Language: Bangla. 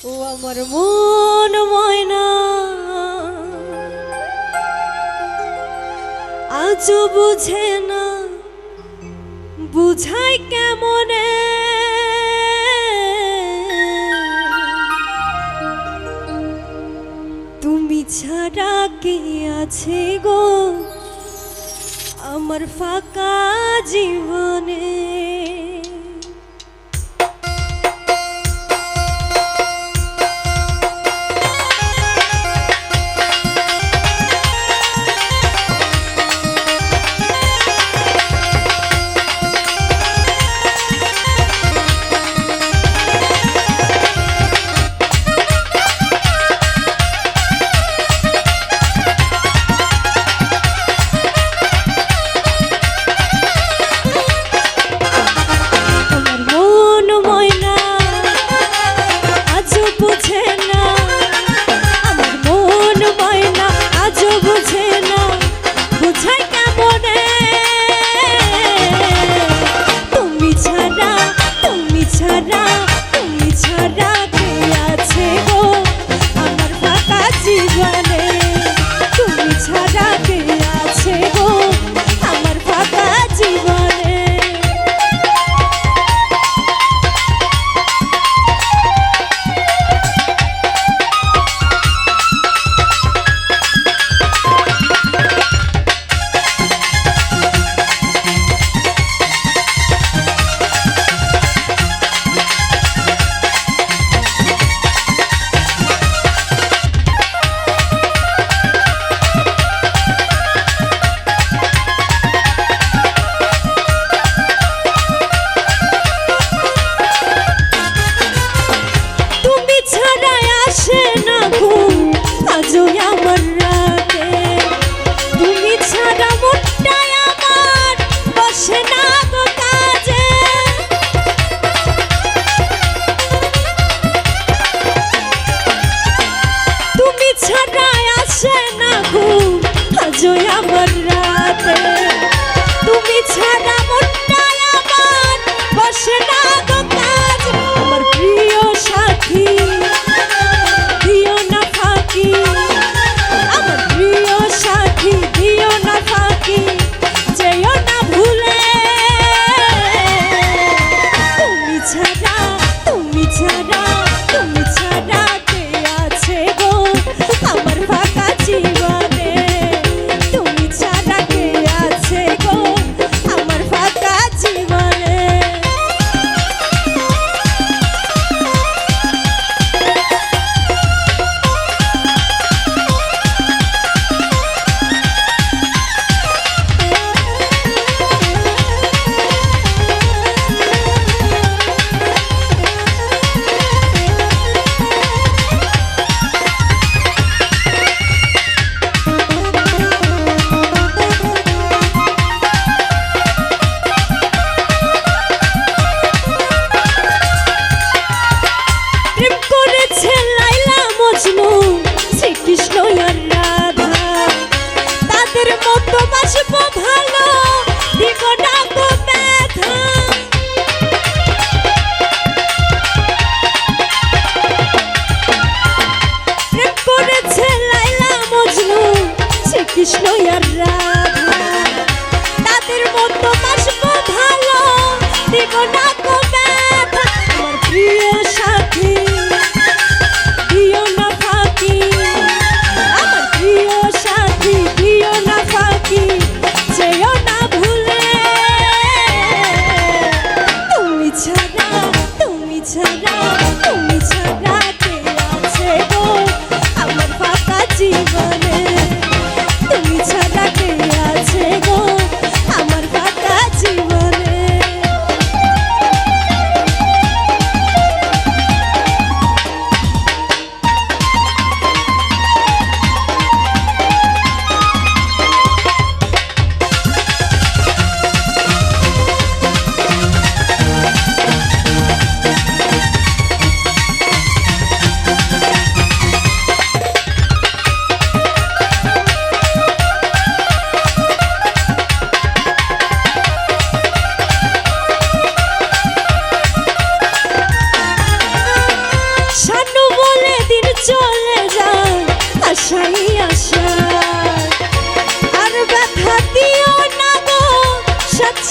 ও আমার মন ময়না আজও বুঝে না, বুঝাই কেমনে তুমি ছাড়া কে আছে গো আমার ফাঁকা জীবনে। কৃষ্ণ আর রাধা তাদের মতো বাসবো ভালো, দিব না তো ব্যথা। আমার প্রিয় সাথী দিও না ফাঁকি, আমার প্রিয় সাথী দিও না ফাঁকি, যেও না ভুলে তুমি ছাড়া, তুমি ছাড়া, তুমি ছাড়া কে আছে গো আমার ফাঁকা জীবনে। তুমি ছাড়া কে আছে গো আমার ফাঁকা জীবনে। আশাই আশা আর ব্যথা দিও না গো স্বচ্ছ